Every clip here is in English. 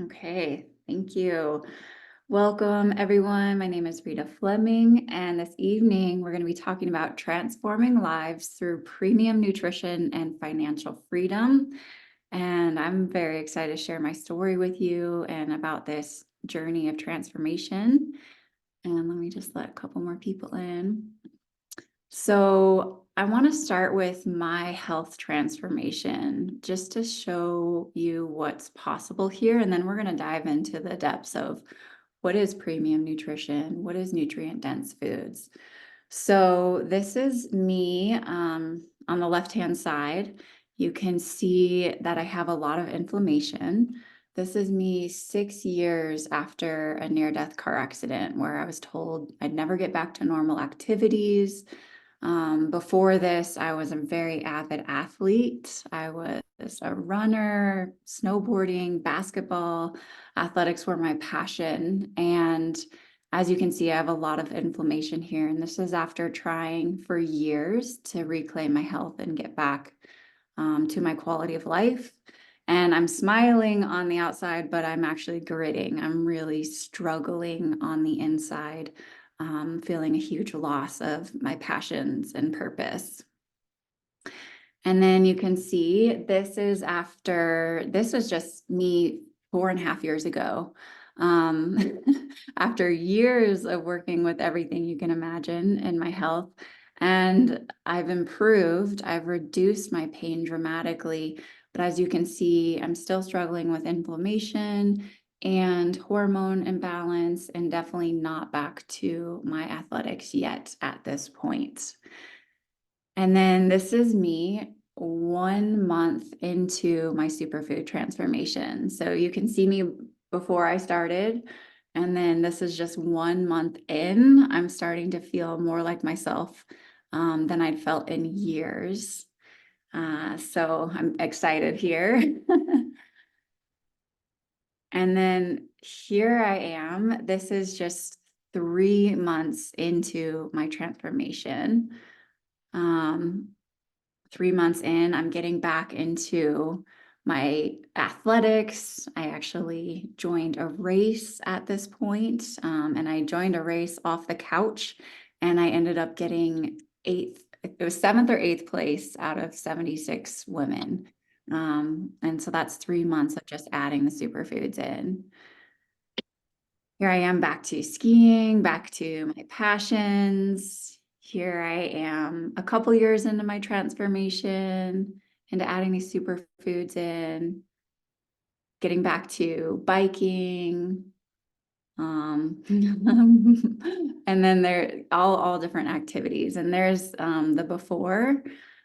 Okay, thank you. Welcome, everyone. My name is Rita Flemming, and this evening we're going to be talking about transforming lives through premium nutrition and financial freedom. And I'm very excited to share my story with you and about this journey of transformation. And let me just let a couple more people in. So, I want to start with my health transformation just to show you what's possible here. And then we're going to dive into the depths of what is premium nutrition, what is nutrient dense foods. So, this is me on the left hand side. You can see that I have a lot of inflammation. This is me 6 years after a near death car accident where I was told I'd never get back to normal activities. Before this, I was a very avid athlete. I was a runner, snowboarding, basketball. Athletics were my passion. And as you can see, I have a lot of inflammation here. And this is after trying for years to reclaim my health and get back to my quality of life. And I'm smiling on the outside, but I'm actually gritting. I'm really struggling on the inside, feeling a huge loss of my passions and purpose. And then you can see this was just me 4.5 years ago. Um, After years of working with everything you can imagine in my health, and I've improved, I've reduced my pain dramatically. But as you can see, I'm still struggling with inflammation and hormone imbalance, and definitely not back to my athletics yet at this point. And then this is me 1 month into my superfood transformation. So you can see me before I started. And then this is just 1 month in. I'm starting to feel more like myself than I'd felt in years. So I'm excited here. And then here I am. This is just 3 months into my transformation. Um, 3 months in, I'm getting back into my athletics. I actually joined a race at this point, and I joined a race off the couch, and I ended up getting eighth. It was seventh or eighth place out of 76 women. And so that's 3 months of just adding the superfoods in. Here I am back to skiing, back to my passions. Here I am a couple years into my transformation, into adding these superfoods in, getting back to biking. And then there all different activities. And there's the before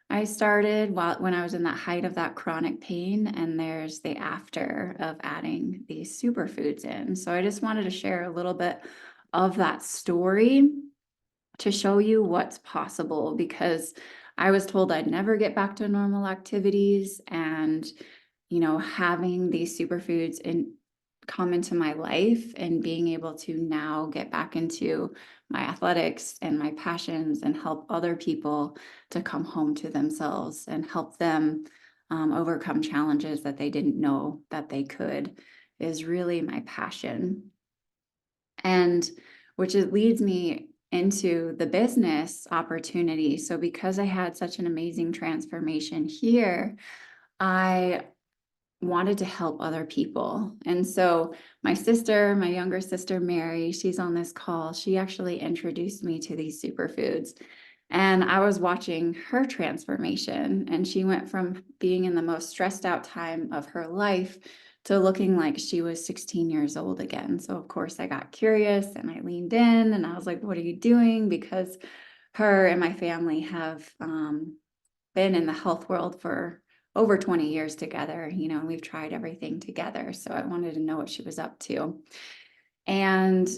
I started when I was in that height of that chronic pain, and there's the after of adding these superfoods in. So I just wanted to share a little bit of that story to show you what's possible, because I was told I'd never get back to normal activities, and having these superfoods come into my life and being able to now get back into my athletics and my passions and help other people to come home to themselves and help them overcome challenges that they didn't know that they could is really my passion. And which it leads me into the business opportunity. So because I had such an amazing transformation here, I wanted to help other people. And so my younger sister, Mary, she's on this call. She actually introduced me to these superfoods. And I was watching her transformation, and she went from being in the most stressed out time of her life to looking like she was 16 years old again. So of course I got curious and I leaned in and I was like, what are you doing? Because her and my family have been in the health world for over 20 years together, and we've tried everything together. So I wanted to know what she was up to. And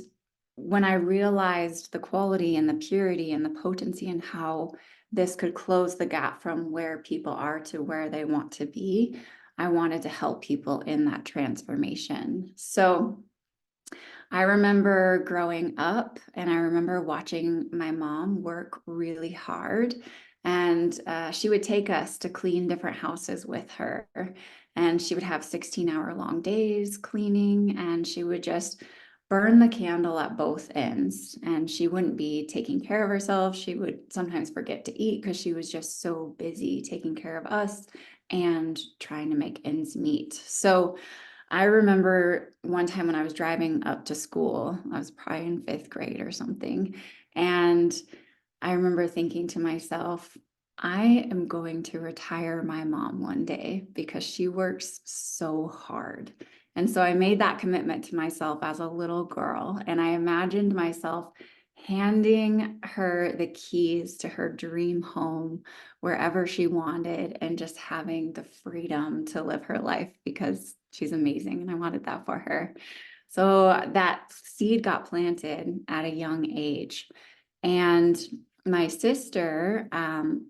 when I realized the quality and the purity and the potency and how this could close the gap from where people are to where they want to be, I wanted to help people in that transformation. So I remember growing up, and I remember watching my mom work really hard, and she would take us to clean different houses with her. and she would have 16-hour-long days cleaning, and she would just burn the candle at both ends, and she wouldn't be taking care of herself. She would sometimes forget to eat because she was just so busy taking care of us and trying to make ends meet. So I remember one time when I was driving up to school, I was probably in 5th grade or something, and I remember thinking to myself, I am going to retire my mom one day because she works so hard. And so I made that commitment to myself as a little girl. And I imagined myself handing her the keys to her dream home wherever she wanted and just having the freedom to live her life because she's amazing. And I wanted that for her. So that seed got planted at a young age. And my sister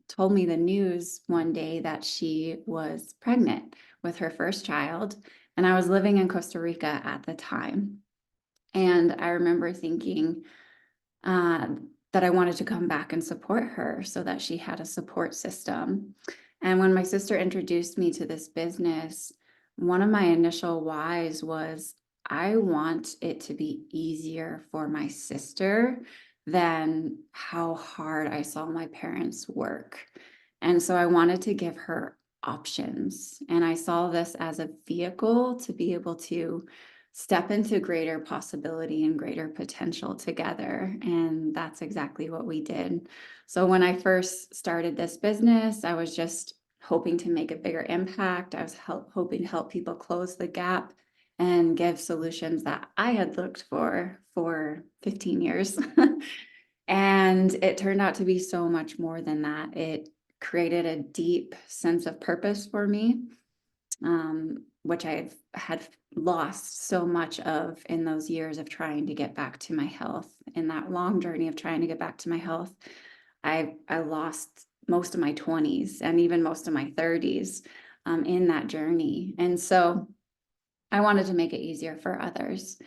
told me the news one day that she was pregnant with her first child. And I was living in Costa Rica at the time. And I remember thinking uh, that I wanted to come back and support her so that she had a support system. And when my sister introduced me to this business, one of my initial whys was I want it to be easier for my sister than how hard I saw my parents work. And so I wanted to give her options. And I saw this as a vehicle to be able to step into greater possibility and greater potential together. And that's exactly what we did. So when I first started this business, I was just hoping to make a bigger impact. I was hoping to help people close the gap and give solutions that I had looked for 15 years. And it turned out to be so much more than that. It created a deep sense of purpose for me, which I've had lost so much of in those years of trying to get back to my health. In that long journey of trying to get back to my health, I lost most of my 20s and even most of my 30s in that journey. And so I wanted to make it easier for others.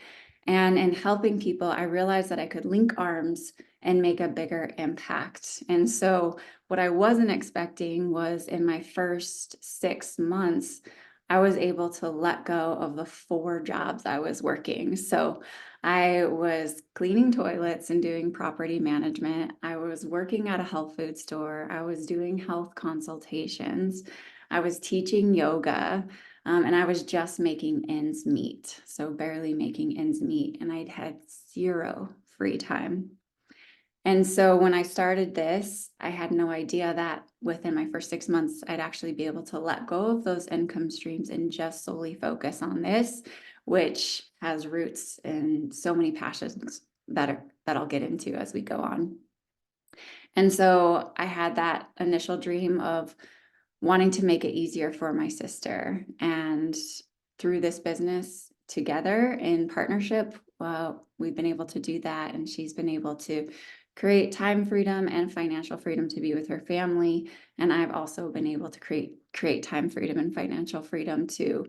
And in helping people, I realized that I could link arms and make a bigger impact. And so, what I wasn't expecting was in my first 6 months, I was able to let go of the 4 jobs I was working. So, I was cleaning toilets and doing property management. I was working at a health food store. I was doing health consultations. I was teaching yoga. And I was just making ends meet, so barely making ends meet, and I'd had 0 free time. And so when I started this, I had no idea that within my first 6 months, I'd actually be able to let go of those income streams and just solely focus on this, which has roots in so many passions that I'll get into as we go on. And so I had that initial dream of wanting to make it easier for my sister. And through this business together in partnership, well, we've been able to do that. And she's been able to create time freedom and financial freedom to be with her family. And I've also been able to create time freedom and financial freedom to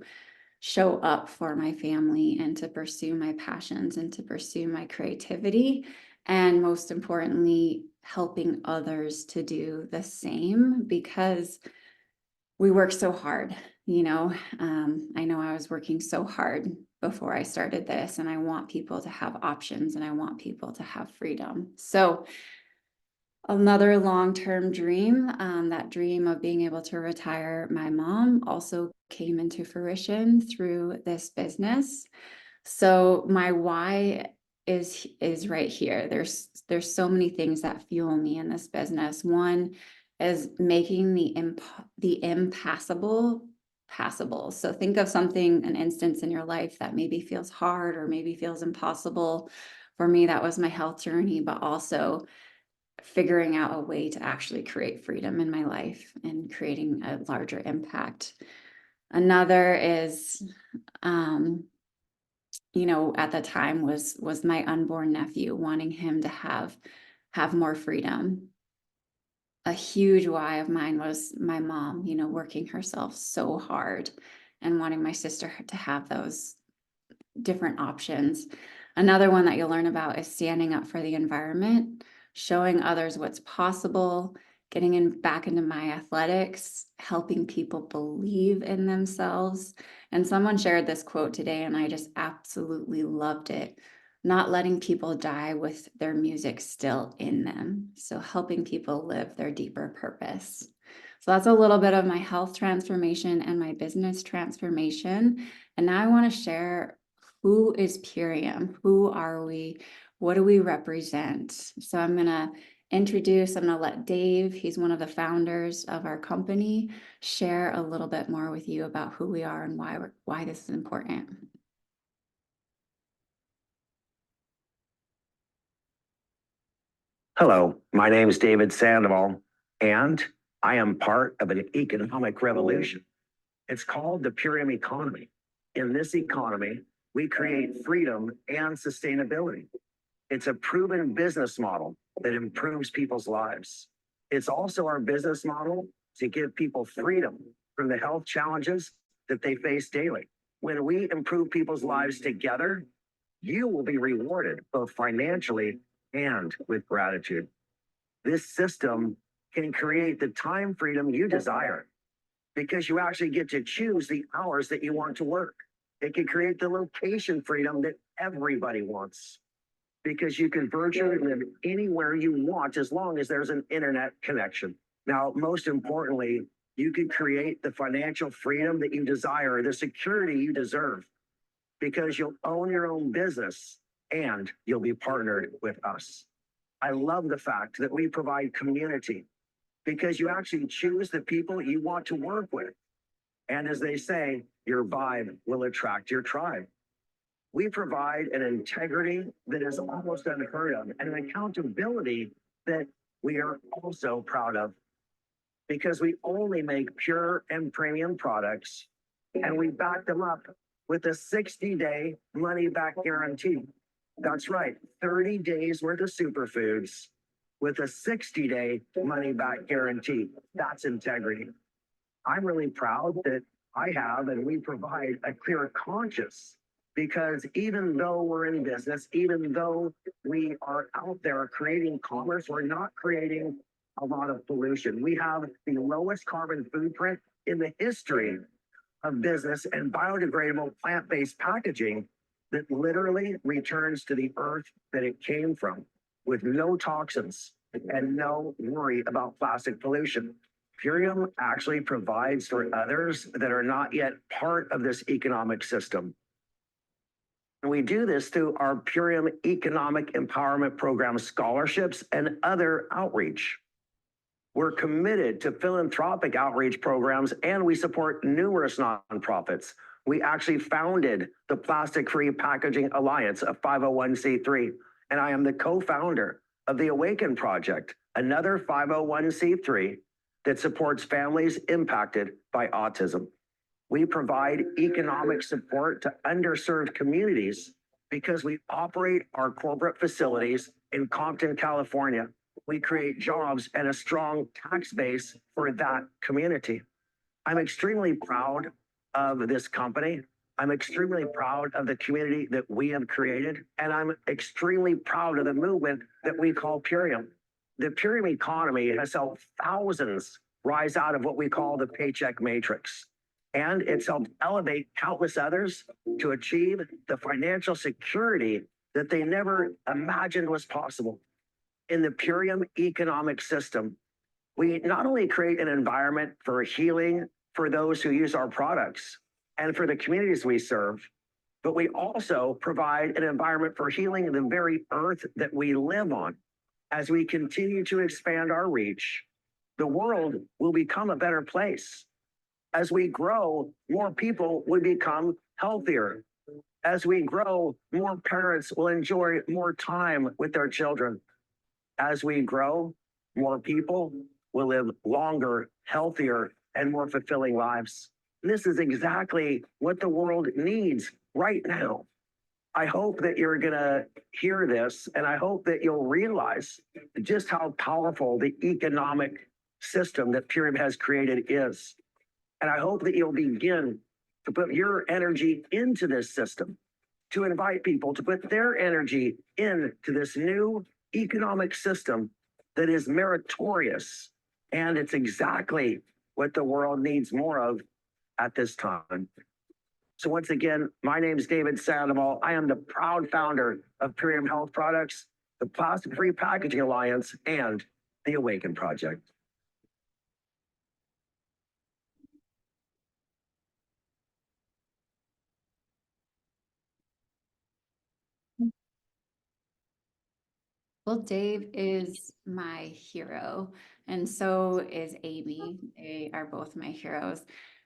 show up for my family and to pursue my passions and to pursue my creativity. And most importantly, helping others to do the same because we work so hard, you know. I know I was working so hard before I started this, and I want people to have options and I want people to have freedom. So another long-term dream, that dream of being able to retire my mom also came into fruition through this business. So my why is right here. There's so many things that fuel me in this business. One is making the impassable passable. So think of something, an instance in your life that maybe feels hard or maybe feels impossible. For me, that was my health journey, but also figuring out a way to actually create freedom in my life and creating a larger impact. Another is at the time was my unborn nephew, wanting him to have more freedom. A huge why of mine was my mom, working herself so hard and wanting my sister to have those different options. Another one that you'll learn about is standing up for the environment, showing others what's possible, getting back into my athletics, helping people believe in themselves. And someone shared this quote today, and I just absolutely loved it. Not letting people die with their music still in them. So helping people live their deeper purpose. So that's a little bit of my health transformation and my business transformation. And now I want to share, who is Purium? Who are we? What do we represent? So I'm going to let Dave, he's one of the founders of our company, share a little bit more with you about who we are and why this is important. Hello, my name is David Sandoval, and I am part of an economic revolution. It's called the Purium economy. In this economy, we create freedom and sustainability. It's a proven business model that improves people's lives. It's also our business model to give people freedom from the health challenges that they face daily. When we improve people's lives together, you will be rewarded both financially and with gratitude. This system can create the time freedom you desire because you actually get to choose the hours that you want to work. It can create the location freedom that everybody wants because you can virtually live anywhere you want as long as there's an internet connection. Now, most importantly, you can create the financial freedom that you desire, the security you deserve, because you'll own your own business and you'll be partnered with us. I love the fact that we provide community because you actually choose the people you want to work with. And as they say, your vibe will attract your tribe. We provide an integrity that is almost unheard of and an accountability that we are also proud of because we only make pure and premium products and we back them up with a 60-day money-back guarantee. That's right, 30 days worth of superfoods with a 60-day money-back guarantee. That's integrity. I'm really proud that I have and we provide a clear conscience because even though we're in business, even though we are out there creating commerce, we're not creating a lot of pollution. We have the lowest carbon footprint in the history of business and biodegradable plant-based packaging that literally returns to the earth that it came from with no toxins and no worry about plastic pollution. Purium actually provides for others that are not yet part of this economic system. And we do this through our Purium Economic Empowerment Program scholarships and other outreach. We're committed to philanthropic outreach programs and we support numerous nonprofits. We actually founded the Plastic Free Packaging Alliance, a 501c3, and I am the co-founder of the Awaken Project, another 501c3 that supports families impacted by autism. We provide economic support to underserved communities because we operate our corporate facilities in Compton, California. We create jobs and a strong tax base for that community. I'm extremely proud of this company. I'm extremely proud of the community that we have created, and I'm extremely proud of the movement that we call Purium. The Purium economy has helped thousands rise out of what we call the paycheck matrix, and it's helped elevate countless others to achieve the financial security that they never imagined was possible. In the Purium economic system, we not only create an environment for healing for those who use our products and for the communities we serve, but we also provide an environment for healing the very earth that we live on. As we continue to expand our reach, the world will become a better place. As we grow, more people will become healthier. As we grow, more parents will enjoy more time with their children. As we grow, more people will live longer, healthier, and more fulfilling lives. This is exactly what the world needs right now. I hope that you're going to hear this, and I hope that you'll realize just how powerful the economic system that Purium has created is. And I hope that you'll begin to put your energy into this system, to invite people to put their energy into this new economic system that is meritorious And it's exactly what the world needs more of at this time. So once again, my name is David Sandoval. I am the proud founder of Purium Health Products, the Plastic Free Packaging Alliance, and the Awaken Project. Well, Dave is my hero, and so is Amy. They are both my heroes.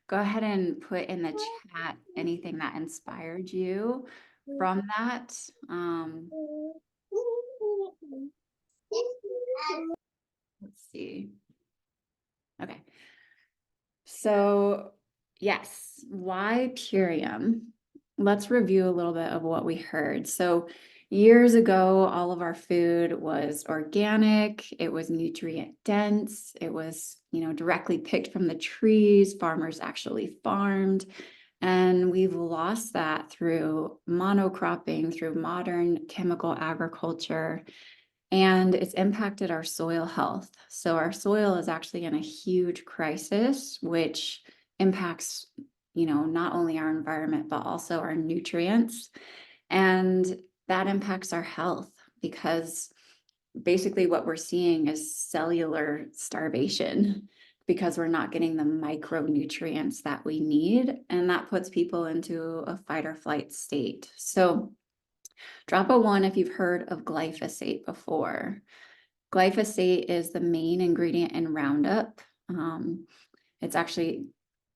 Go ahead and put in the chat anything that inspired you from that. Let's see. Okay. So, yes, why Purium? Let's review a little bit of what we heard. So, years ago, all of our food was organic, it was nutrient dense, it was, directly picked from the trees, farmers actually farmed. And we've lost that through monocropping, through modern chemical agriculture, and it's impacted our soil health. So our soil is actually in a huge crisis, which impacts, not only our environment, but also our nutrients. And that impacts our health because basically what we're seeing is cellular starvation because we're not getting the micronutrients that we need. And that puts people into a fight or flight state. So drop a one if you've heard of glyphosate before. Glyphosate is the main ingredient in Roundup. It's actually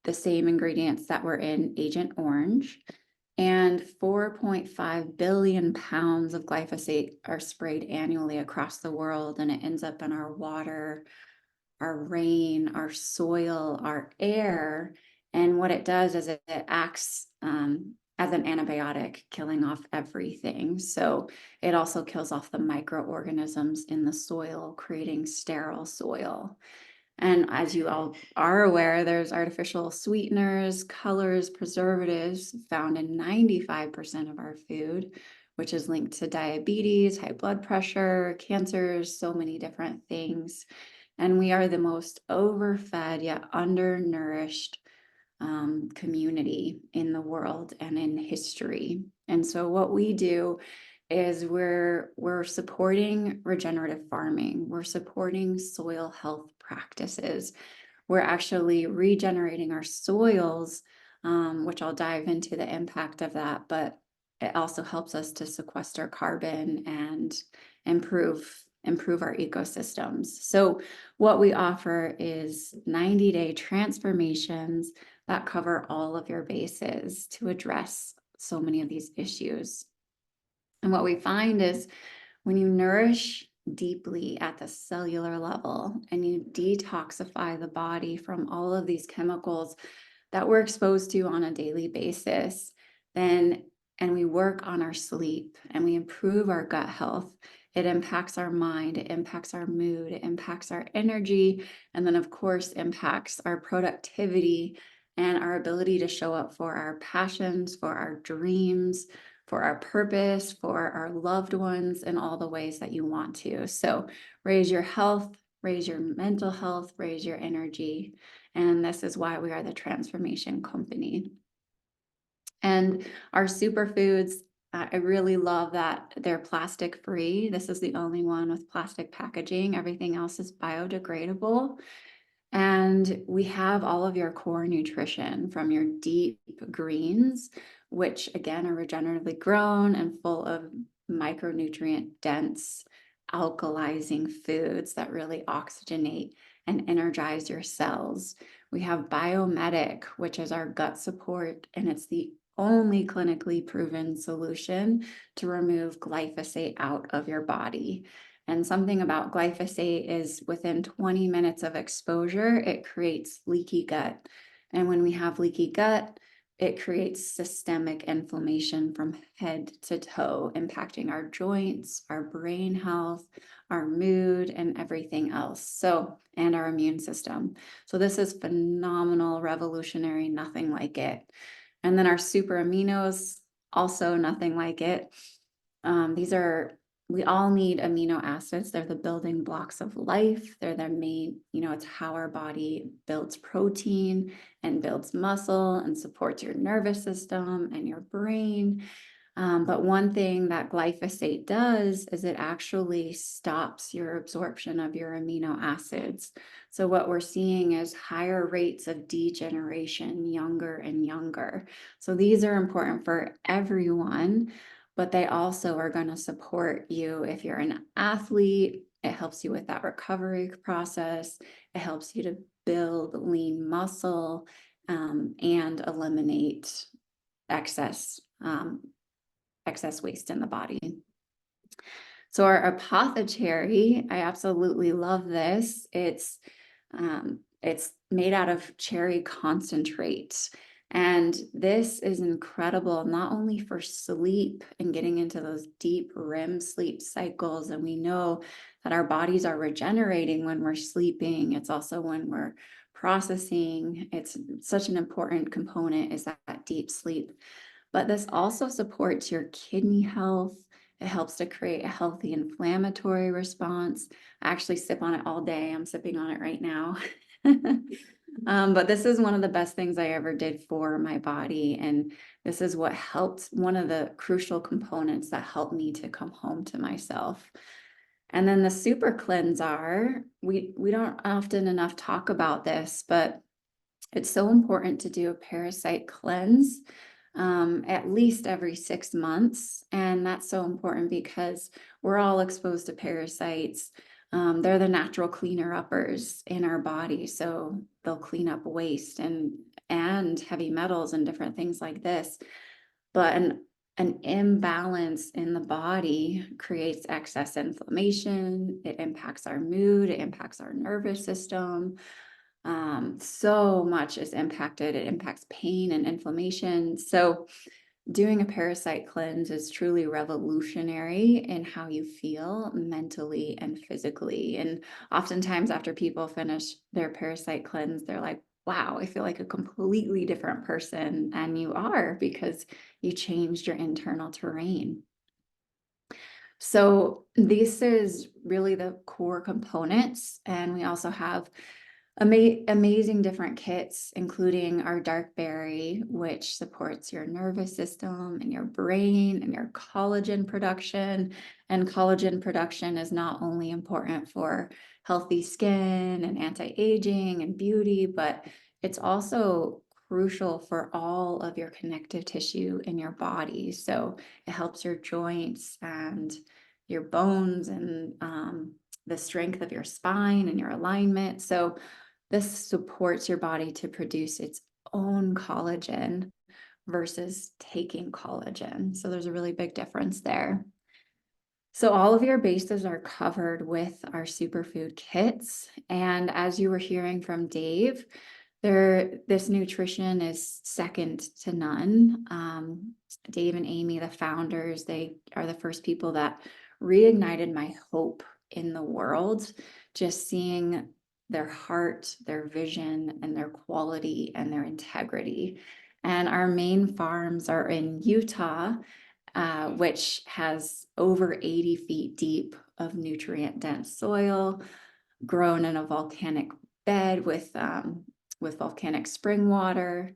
the same ingredients that were in Agent Orange. And 4.5 billion pounds of glyphosate are sprayed annually across the world, and it ends up in our water, our rain, our soil, our air. And what it does is it acts as an antibiotic, killing off everything. So it also kills off the microorganisms in the soil, creating sterile soil. And as you all are aware, there's artificial sweeteners, colors, preservatives found in 95% of our food, which is linked to diabetes, high blood pressure, cancers, so many different things. And we are the most overfed yet undernourished community in the world and in history. And so what we do is we're supporting regenerative farming. We're supporting soil health practices. We're actually regenerating our soils, which I'll dive into the impact of that, but it also helps us to sequester carbon and improve our ecosystems. So what we offer is 90-day transformations that cover all of your bases to address so many of these issues. And what we find is when you nourish deeply at the cellular level and you detoxify the body from all of these chemicals that we're exposed to on a daily basis, then and we work on our sleep and we improve our gut health, it impacts our mind, it impacts our mood, it impacts our energy, and then of course impacts our productivity and our ability to show up for our passions, for our dreams, for our purpose, for our loved ones in all the ways that you want to. So raise your health, raise your mental health, raise your energy. And this is why we are the transformation company. And our superfoods, I really love that they're plastic free. This is the only one with plastic packaging. Everything else is biodegradable. And we have all of your core nutrition from your deep greens, which again are regeneratively grown and full of micronutrient dense, alkalizing foods that really oxygenate and energize your cells. We have Biomedic, which is our gut support, and it's the only clinically proven solution to remove glyphosate out of your body. And something about glyphosate is within 20 minutes of exposure, it creates leaky gut. And when we have leaky gut, it creates systemic inflammation from head to toe, impacting our joints, our brain health, our mood, and everything else. So, and our immune system. So this is phenomenal, revolutionary, nothing like it. And then our super aminos, also nothing like it. These are we all need amino acids. They're the building blocks of life. They're the main, it's how our body builds protein and builds muscle and supports your nervous system and your brain. But one thing that glyphosate does is it actually stops your absorption of your amino acids. So what we're seeing is higher rates of degeneration, younger and younger. So these are important for everyone, but they also are going to support you if you're an athlete. It helps you with that recovery process. It helps you to build lean muscle, and eliminate excess waste in the body. So our apothecary, I absolutely love this. It's made out of cherry concentrate. And this is incredible, not only for sleep and getting into those deep REM sleep cycles. And we know that our bodies are regenerating when we're sleeping. It's also when we're processing. It's such an important component is that deep sleep. But this also supports your kidney health. It helps to create a healthy inflammatory response. I actually sip on it all day. I'm sipping on it right now. But this is one of the best things I ever did for my body. And this is what helped, one of the crucial components that helped me to come home to myself. And then the super cleanser, we don't often enough talk about this, but it's so important to do a parasite cleanse at least every 6 months. And that's so important because we're all exposed to parasites. They're the natural cleaner uppers in our body. So they'll clean up waste and heavy metals and different things like this. But an imbalance in the body creates excess inflammation. It impacts our mood. It impacts our nervous system. So much is impacted. It impacts pain and inflammation. So doing a parasite cleanse is truly revolutionary in how you feel mentally and physically. And oftentimes after people finish their parasite cleanse, they're like, wow, I feel like a completely different person. And you are, because you changed your internal terrain. So this is really the core components. And we also have amazing different kits, including our dark berry, which supports your nervous system and your brain and your collagen production. And collagen production is not only important for healthy skin and anti-aging and beauty, but it's also crucial for all of your connective tissue in your body. So it helps your joints and your bones and the strength of your spine and your alignment. So this supports your body to produce its own collagen versus taking collagen. So there's a really big difference there. So all of your bases are covered with our superfood kits. And as you were hearing from Dave, this nutrition is second to none. Dave and Amy, the founders, they are the first people that reignited my hope in the world, just seeing their heart, their vision, and their quality and their integrity. And our main farms are in Utah, which has over 80 feet deep of nutrient dense soil, grown in a volcanic bed with volcanic spring water.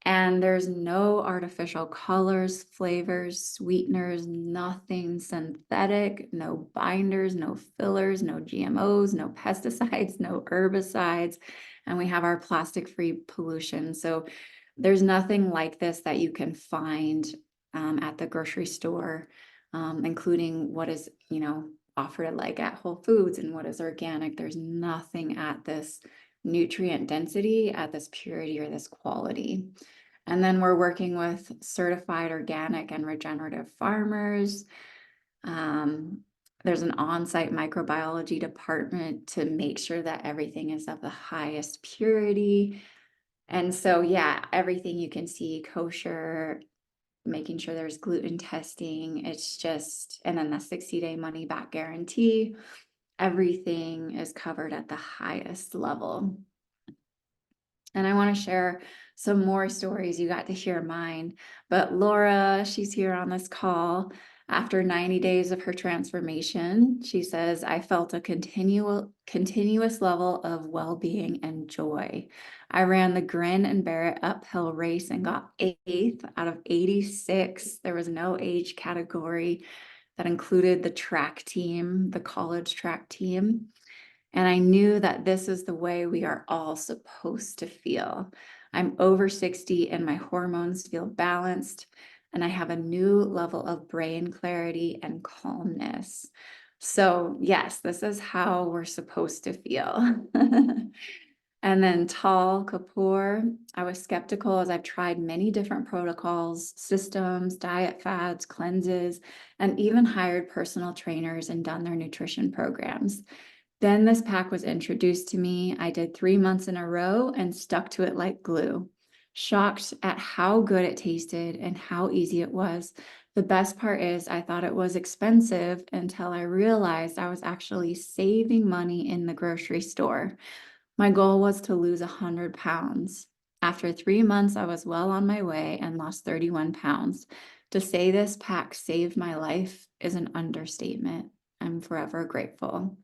And there's no artificial colors, flavors, sweeteners, nothing synthetic, no binders, no fillers, no GMOs, no pesticides, no herbicides. And we have our plastic-free pollution. So there's nothing like this that you can find at the grocery store, including what is, offered like at Whole Foods and what is organic. There's nothing at this nutrient density, at this purity or this quality. And then we're working with certified organic and regenerative farmers. There's an on-site microbiology department to make sure that everything is of the highest purity. And so, yeah, everything you can see kosher, making sure there's gluten testing. It's just, and then the 60-day money back guarantee. Everything is covered at the highest level. And I want to share some more stories. You got to hear mine, but Laura, she's here on this call. After 90 days of her transformation, she says, I felt a continuous level of well-being and joy. I ran the grin and bear it uphill race and got 8th out of 86. There was no age category. That included the track team, the college track team. And I knew that this is the way we are all supposed to feel. I'm over 60 and my hormones feel balanced, and I have a new level of brain clarity and calmness. So, yes, this is how we're supposed to feel. And then Tal Kapoor, I was skeptical as I've tried many different protocols, systems, diet fads, cleanses, and even hired personal trainers and done their nutrition programs. Then this pack was introduced to me. I did 3 months in a row and stuck to it like glue. Shocked at how good it tasted and how easy it was. The best part is I thought it was expensive until I realized I was actually saving money in the grocery store. My goal was to lose 100 pounds. After 3 months, I was well on my way and lost 31 pounds. To say this pack saved my life is an understatement. I'm forever grateful.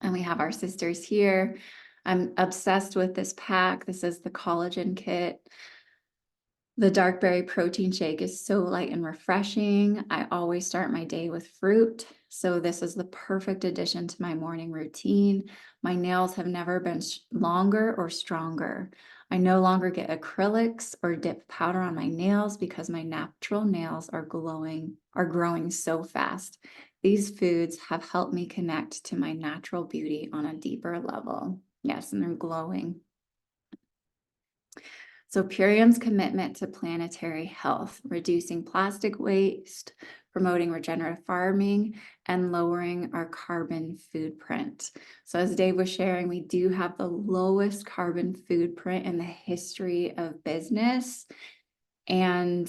And we have our sisters here. I'm obsessed with this pack. This is the collagen kit. The dark berry protein shake is so light and refreshing. I always start my day with fruit. So this is the perfect addition to my morning routine. My nails have never been longer or stronger. I no longer get acrylics or dip powder on my nails because my natural nails are growing so fast. These foods have helped me connect to my natural beauty on a deeper level. Yes, and they're glowing. So Purium's commitment to planetary health, reducing plastic waste, promoting regenerative farming, and lowering our carbon footprint. So as Dave was sharing, we do have the lowest carbon footprint in the history of business. And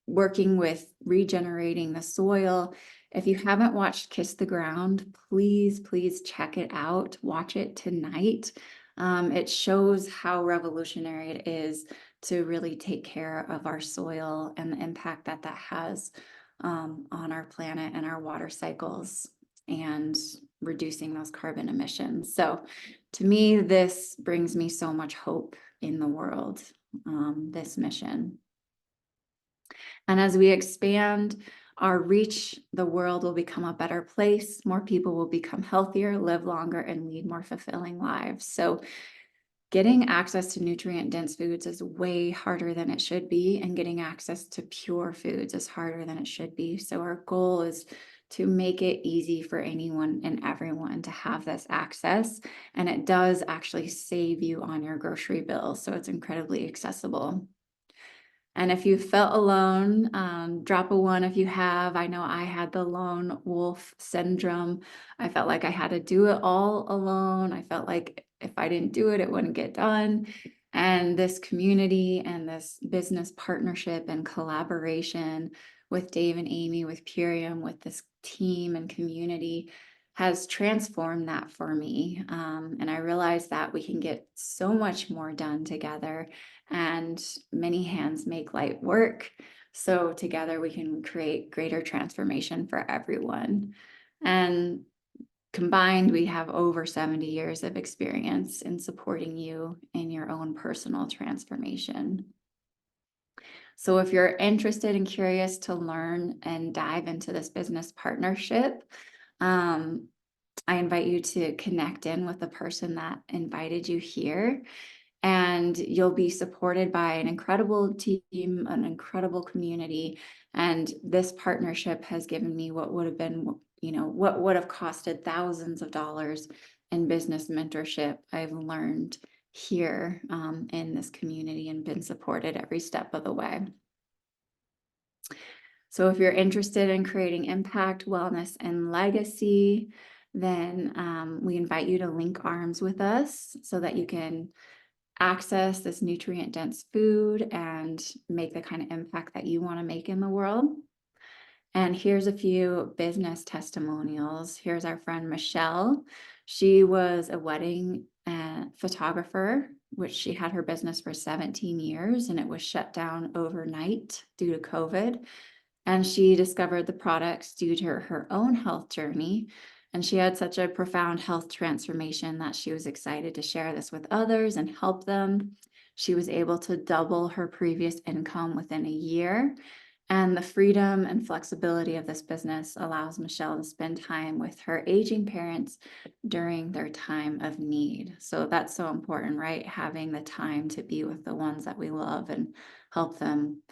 working with regenerating the soil. If you haven't watched Kiss the Ground, please check it out. Watch it tonight. It shows how revolutionary it is to really take care of our soil and the impact that that has on our planet and our water cycles and reducing those carbon emissions. So to me, this brings me so much hope in the world, this mission. And as we expand our reach, the world will become a better place. More people will become healthier, live longer, and lead more fulfilling lives. So getting access to nutrient-dense foods is way harder than it should be, and getting access to pure foods is harder than it should be. So our goal is to make it easy for anyone and everyone to have this access. And it does actually save you on your grocery bill. So it's incredibly accessible. And if you felt alone, drop a 1 if you have. I know I had the lone wolf syndrome. I felt like I had to do it all alone. I felt like if I didn't do it, it wouldn't get done. And this community and this business partnership and collaboration with Dave and Amy, with Purium, with this team and community has transformed that for me. And I realized that we can get so much more done together, and many hands make light work. So together we can create greater transformation for everyone. And combined, we have over 70 years of experience in supporting you in your own personal transformation. So if you're interested and curious to learn and dive into this business partnership, I invite you to connect in with the person that invited you here. And you'll be supported by an incredible team, an incredible community. And this partnership has given me what would have been, what would have costed thousands of dollars in business mentorship. I've learned here in this community and been supported every step of the way. So if you're interested in creating impact, wellness, and legacy, then we invite you to link arms with us so that you can access this nutrient-dense food and make the kind of impact that you want to make in the world. And here's a few business testimonials. Here's our friend Michelle. She was a wedding photographer, which she had her business for 17 years, and it was shut down overnight due to COVID. And she discovered the products due to her own health journey. And she had such a profound health transformation that she was excited to share this with others and help them. She was able to double her previous income within a year. And the freedom and flexibility of this business allows Michelle to spend time with her aging parents during their time of need. So that's so important, right? Having the time to be with the ones that we love and help them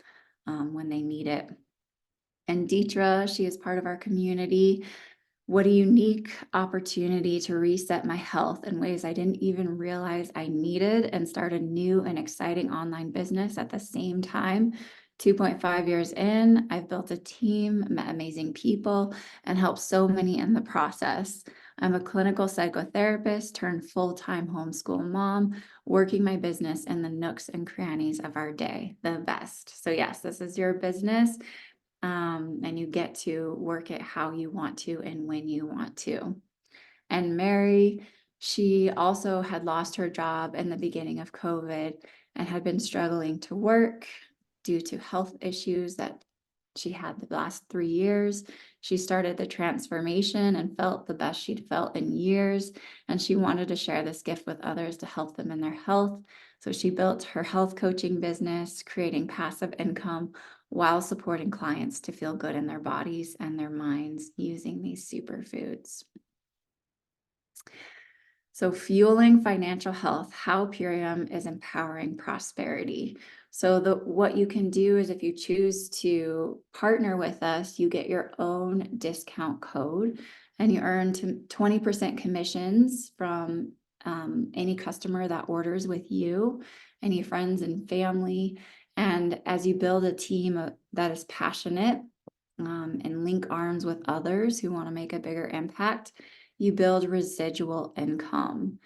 when they need it. And Deetra, she is part of our community. What a unique opportunity to reset my health in ways I didn't even realize I needed and start a new and exciting online business at the same time. 2.5 years in, I've built a team, met amazing people, and helped so many in the process. I'm a clinical psychotherapist turned full-time homeschool mom, working my business in the nooks and crannies of our day, the best. So yes, this is your business. And you get to work it how you want to and when you want to. And Mary, she also had lost her job in the beginning of COVID and had been struggling to work due to health issues that she had the last 3 years. She started the transformation and felt the best she'd felt in years. And she wanted to share this gift with others to help them in their health. So she built her health coaching business, creating passive income while supporting clients to feel good in their bodies and their minds using these superfoods. So fueling financial health, how Purium is empowering prosperity. So what you can do is if you choose to partner with us, you get your own discount code and you earn 20% commissions from any customer that orders with you, any friends and family. And as you build a team that is passionate and link arms with others who want to make a bigger impact, you build residual income.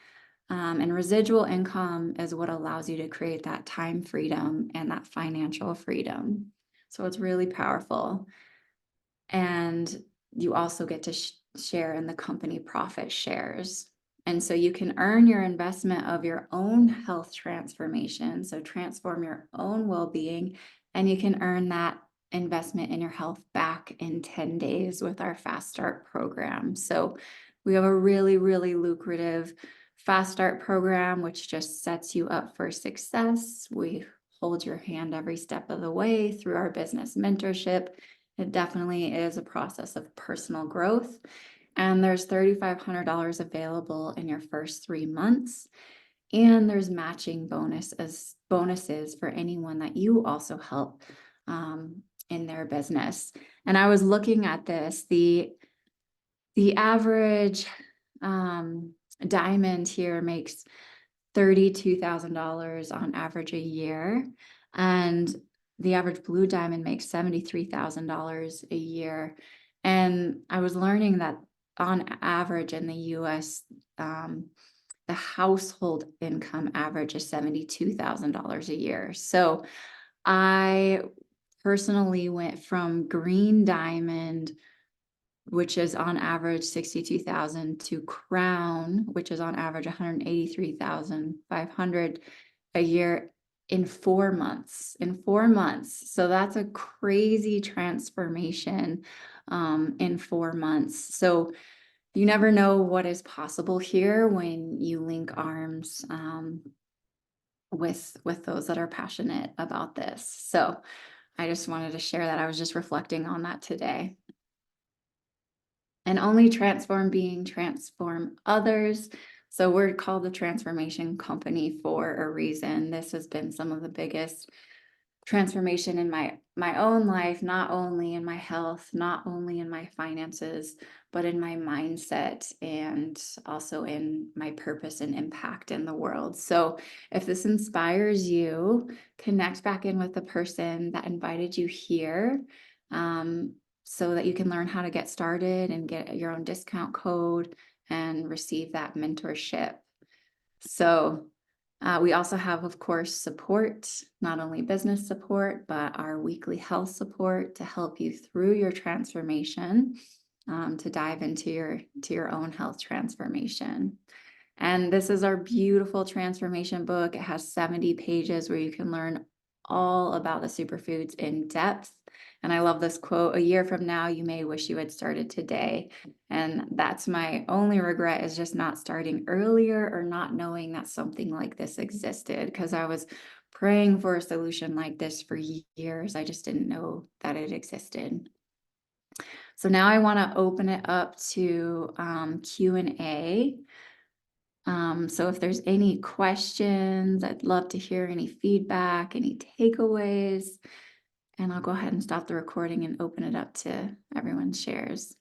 And residual income is what allows you to create that time freedom and that financial freedom. So it's really powerful. And you also get to share in the company profit shares. And so you can earn your investment of your own health transformation. So transform your own well-being, and you can earn that investment in your health back in 10 days with our Fast Start program. So we have a really, really lucrative Fast Start program, which just sets you up for success. We hold your hand every step of the way through our business mentorship. It definitely is a process of personal growth. And there's $3,500 available in your first 3 months. And there's matching bonuses for anyone that you also help in their business. And I was looking at this, the average diamond here makes $32,000 on average a year. And the average blue diamond makes $73,000 a year. And I was learning that on average in the US, the household income average is $72,000 a year. So I personally went from green diamond, which is on average 62,000, to crown, which is on average 183,500 a year in 4 months. So that's a crazy transformation in 4 months. So you never know what is possible here when you link arms with those that are passionate about this. So I just wanted to share that. I was just reflecting on that today. And only transform being, transform others. So we're called the Transformation Company for a reason. This has been some of the biggest transformation in my own life, not only in my health, not only in my finances, but in my mindset and also in my purpose and impact in the world. So if this inspires you, connect back in with the person that invited you here, so that you can learn how to get started and get your own discount code and receive that mentorship. So we also have, of course, support, not only business support, but our weekly health support to help you through your transformation, to dive into your own health transformation. And this is our beautiful transformation book. It has 70 pages where you can learn all about the superfoods in depth. And I love this quote, "A year from now, you may wish you had started today." And that's my only regret, is just not starting earlier or not knowing that something like this existed, because I was praying for a solution like this for years. I just didn't know that it existed. So now I want to open it up to Q&A. So if there's any questions, I'd love to hear any feedback, any takeaways, and I'll go ahead and stop the recording and open it up to everyone's shares.